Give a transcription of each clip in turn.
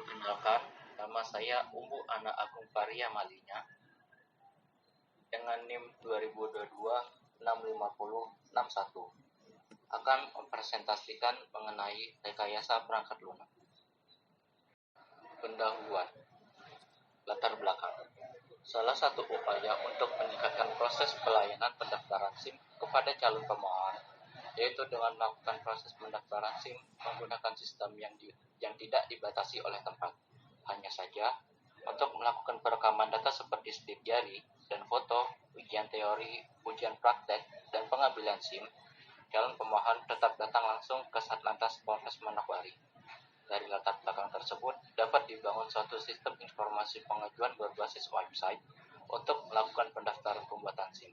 Perkenalkan, nama saya Umbu Ana Agung Faria Malinya dengan NIM 2022-65061 akan mempresentasikan mengenai rekayasa perangkat lunak. Pendahuluan. Latar belakang. Salah satu upaya untuk meningkatkan proses pelayanan pendaftaran SIM kepada calon pemohon yaitu dengan melakukan proses pendaftaran SIM menggunakan sistem yang tidak dibatasi oleh tempat. Hanya saja, untuk melakukan perekaman data seperti sidik jari dan foto, ujian teori, ujian praktek, dan pengambilan SIM, calon pemohon tetap datang langsung ke Satlantas Polres Manokwari. Dari latar belakang tersebut, dapat dibangun suatu sistem informasi pengajuan berbasis website untuk melakukan pendaftaran pembuatan SIM.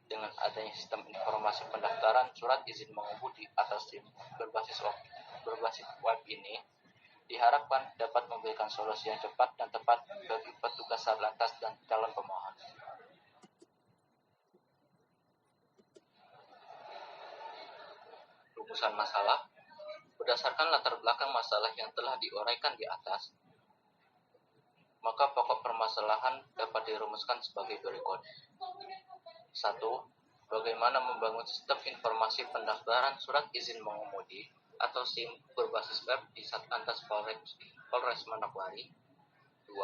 Dengan adanya sistem informasi pendaftaran surat izin mengemudi atau SIM berbasis web ini, diharapkan dapat memberikan solusi yang cepat dan tepat bagi petugas Satlantas dan calon pemohon. Rumusan masalah. Berdasarkan latar belakang masalah yang telah diuraikan di atas, maka pokok permasalahan dapat dirumuskan sebagai berikut. 1. Bagaimana membangun sistem informasi pendaftaran surat izin mengemudi atau SIM berbasis web di Satlantas Polres Manokwari. 2.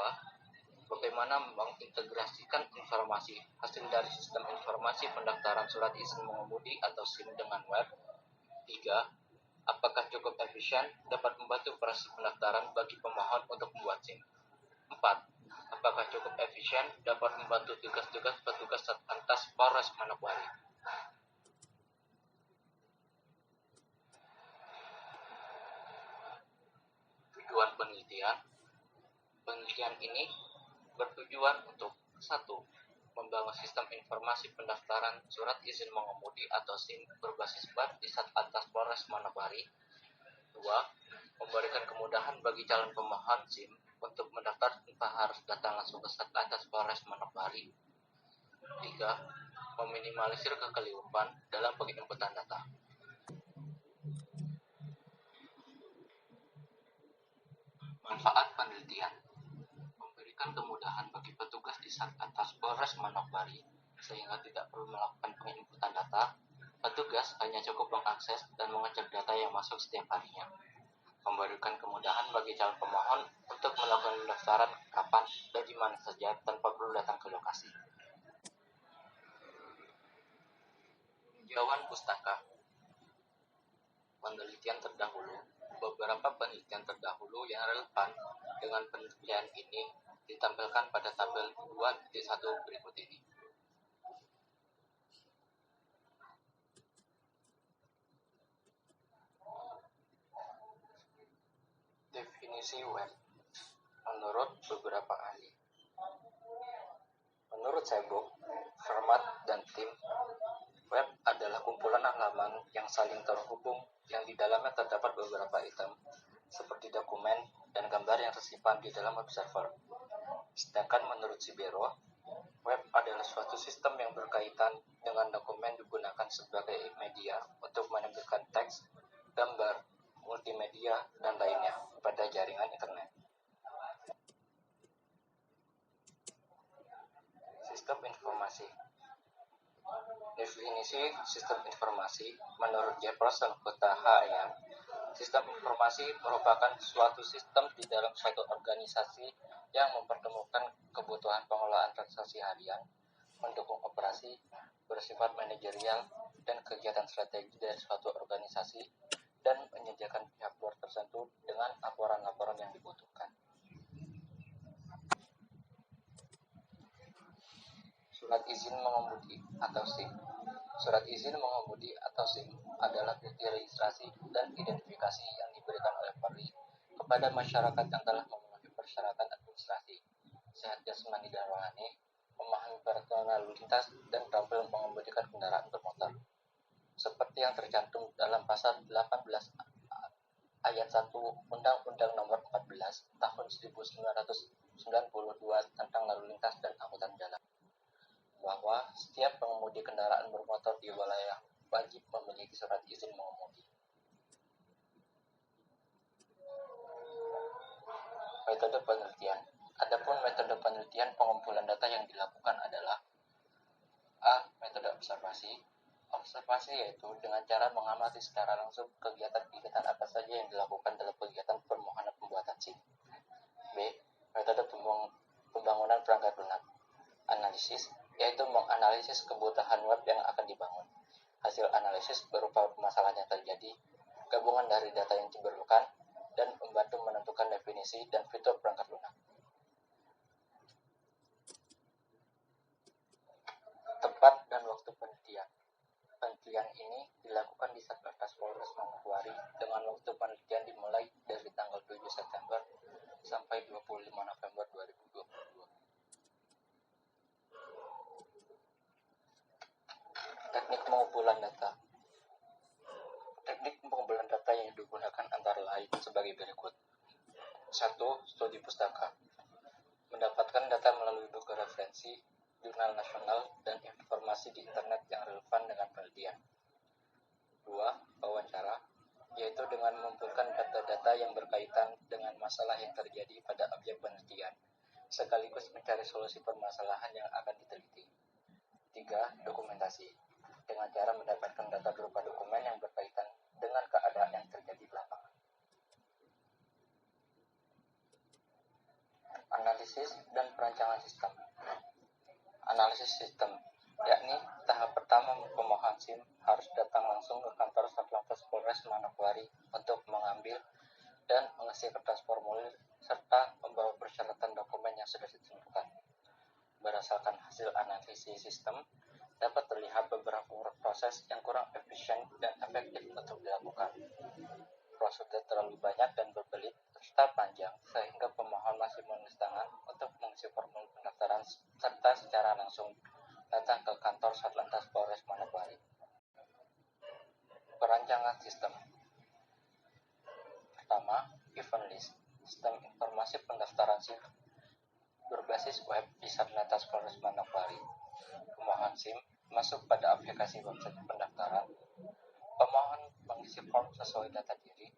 Bagaimana mengintegrasikan informasi hasil dari sistem informasi pendaftaran surat izin mengemudi atau SIM dengan web. 3. Apakah cukup efisien dapat membantu proses pendaftaran bagi pemohon untuk membuat SIM. 4. Apakah cukup efisien dapat membantu tugas-tugas petugas Satlantas Polres Manokwari. Tujuan penelitian. Penelitian ini bertujuan untuk 1. Membangun sistem informasi pendaftaran surat izin mengemudi atau SIM berbasis web di Satlantas Polres Manokwari. 2. Memberikan kemudahan bagi calon pemohon SIM untuk mendaftar tanpa harus datang langsung ke Satlantas Polres Manokwari. 3. Meminimalisir kekeliruan dalam penginputan data. Manfaat penelitian. Memberikan kemudahan bagi petugas di Satlantas Polres Manokwari sehingga tidak perlu melakukan penginputan data. Petugas hanya cukup mengakses dan mengecek data yang masuk setiap harinya. Memberikan kemudahan bagi calon pemohon untuk melakukan pendaftaran kapan dan di mana saja tanpa perlu datang ke lokasi. Tinjauan pustaka. Penelitian terdahulu. Beberapa penelitian terdahulu yang relevan dengan penelitian ini ditampilkan pada tabel 2.1 berikut ini. Definisi web menurut beberapa ahli. Menurut Seibok, Fermat, dan tim, web adalah kumpulan halaman yang saling terhubung yang di dalamnya terdapat beberapa item seperti dokumen dan gambar yang tersimpan di dalam web server. Sedangkan menurut Sibero, web adalah suatu sistem yang berkaitan dengan dokumen digunakan sebagai media untuk menampilkan teks, gambar, multimedia, dan lainnya pada jaringan internet. Sistem informasi. Definisi sistem informasi menurut Jefferson Kutahaya, sistem informasi merupakan suatu sistem di dalam suatu organisasi yang mempertemukan kebutuhan pengelolaan transaksi harian, mendukung operasi, bersifat manajerial, dan kegiatan strategi dari suatu organisasi, dan menyediakan pihak luar tertentu dengan laporan-laporan yang dibutuhkan. Surat izin mengemudi atau SIM. Surat izin mengemudi atau SIM adalah bukti registrasi dan identifikasi yang diberikan oleh Polri kepada masyarakat yang telah memenuhi persyaratan administrasi, sehat jasmani dan rohani, memahami peraturan lalu lintas, dan terampil mengemudikan kendaraan bermotor. Seperti yang tercantum dalam pasal 18 ayat 1 Undang-Undang Nomor 14 Tahun 1992 tentang lalu lintas dan angkutan jalan, bahwa setiap pengemudi kendaraan bermotor di wilayah wajib memiliki surat izin mengemudi. Metode penelitian. Adapun metode penelitian pengumpulan data yang dilakukan adalah A. Metode observasi. Observasi yaitu dengan cara mengamati secara langsung kegiatan-kegiatan apa saja yang dilakukan dalam kegiatan permohonan pembuatan SIM. B. Metode pembangunan perangkat lunak. Analisis yaitu menganalisis kebutuhan web yang akan dibangun. Hasil analisis berupa masalah yang terjadi, gabungan dari data yang diperlukan, dan membantu menentukan definisi dan fitur perangkat lunak. Tempat dan waktu penelitian. Penelitian ini dilakukan di Satlantas Polres Manokwari dengan waktu penelitian dimulai dari tanggal 7 September sampai 25 November 2022. Teknik pengumpulan data. Teknik pengumpulan data yang digunakan antara lain sebagai berikut. 1. Studi pustaka. Mendapatkan data melalui buku referensi, jurnal nasional, dan informasi di internet yang relevan dengan penelitian. 2. Wawancara, yaitu dengan mengumpulkan data-data yang berkaitan dengan masalah yang terjadi pada objek penelitian, sekaligus mencari solusi permasalahan yang akan diteliti. 3. Dokumentasi, dengan cara mendapatkan data berupa dokumen yang berkaitan dengan keadaan yang terjadi belakangan. Analisis dan perancangan sistem. Analisis sistem, yakni tahap pertama pemohon SIM harus datang langsung ke kantor Satlantas Polres Manokwari untuk mengambil dan mengisi kertas formulir serta membawa persyaratan dokumen yang sudah ditentukan. Berdasarkan hasil analisis sistem, dapat terlihat beberapa proses yang kurang efisien dan efektif untuk dilakukan. Prosedur terlalu banyak dan berbelit serta panjang sehingga pemohon masih menulis tangan untuk mengisi formulir pendaftaran serta secara langsung datang ke kantor Satlantas Polres Manokwari. Perancangan sistem. Pertama, event list. Sistem informasi pendaftaran SIM berbasis web di Satlantas Polres Manokwari. Pemohon SIM masuk pada aplikasi website pendaftaran. Pemohon mengisi form sesuai data diri.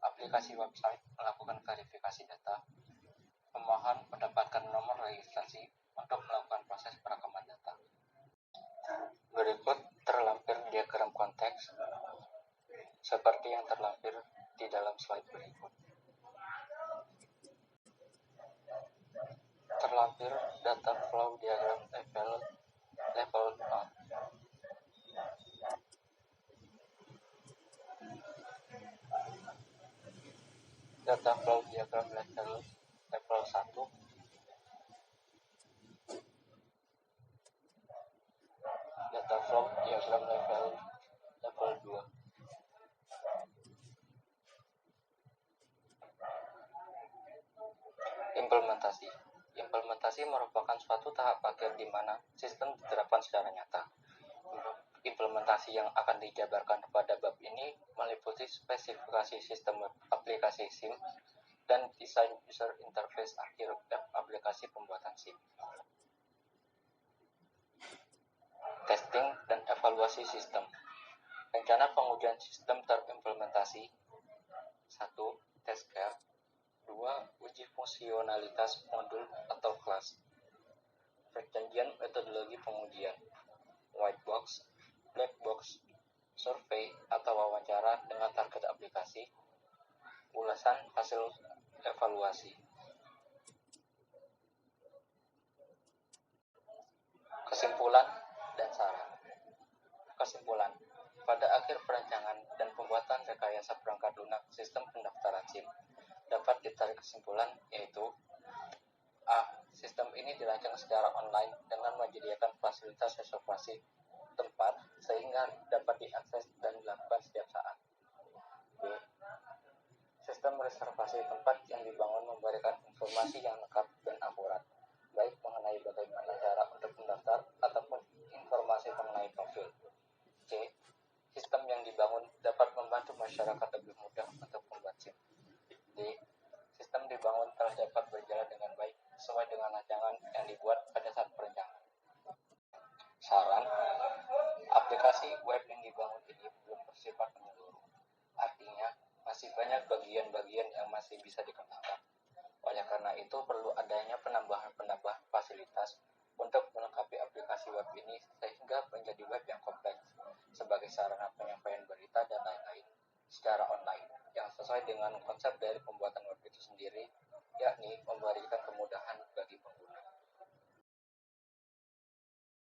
Aplikasi website melakukan verifikasi data. Pemohon mendapatkan nomor registrasi untuk melakukan proses perekaman data. Berikut terlampir diagram konteks seperti yang terlampir di dalam slide berikut. Terlampir data flow diagram level 0. Data flow diagram level 1. Data flow diagram level 2. Implementasi. Implementasi merupakan suatu tahap akhir di mana sistem diterapkan secara nyata. Implementasi yang akan dijabarkan pada bab ini meliputi spesifikasi sistem aplikasi SIM dan desain user interface akhir aplikasi pembuatan SIM. Testing dan evaluasi sistem. Rencana pengujian sistem terimplementasi. 1. Test care. 2. Uji fungsionalitas modul atau kelas. Perjanjian metodologi pengujian. White box, black box, survei atau wawancara dengan target aplikasi. Ulasan hasil evaluasi. Kesimpulan dan saran. Kesimpulan. Pada akhir perancangan dan pembuatan rekayasa perangkat lunak sistem pendaftaran SIM, dapat ditarik kesimpulan yaitu A. Sistem ini dirancang secara online dengan menyediakan fasilitas reservasi tempat sehingga dapat diakses dan dilakukan setiap saat. B. Sistem reservasi tempat yang dibangun memberikan informasi yang lengkap dan akurat, baik mengenai bagaimana cara untuk mendaftar ataupun informasi mengenai profil. C. Sistem yang dibangun dapat membantu masyarakat lebih mudah untuk membuat SIM. D. Sistem dibangun telah dapat berjalan dengan baik sesuai dengan rancangan yang dibuat pada saat perencanaan. Saran, aplikasi web yang dibangun ini belum bersifat menyeluruh. Artinya, masih banyak bagian-bagian yang masih bisa dikembangkan. Oleh karena itu perlu adanya penambahan fasilitas untuk melengkapi aplikasi web ini sehingga menjadi web yang kompleks sebagai sarana penyampaian berita dan lain-lain secara online yang sesuai dengan konsep dari pembuatan web itu sendiri, yakni memberikan kemudahan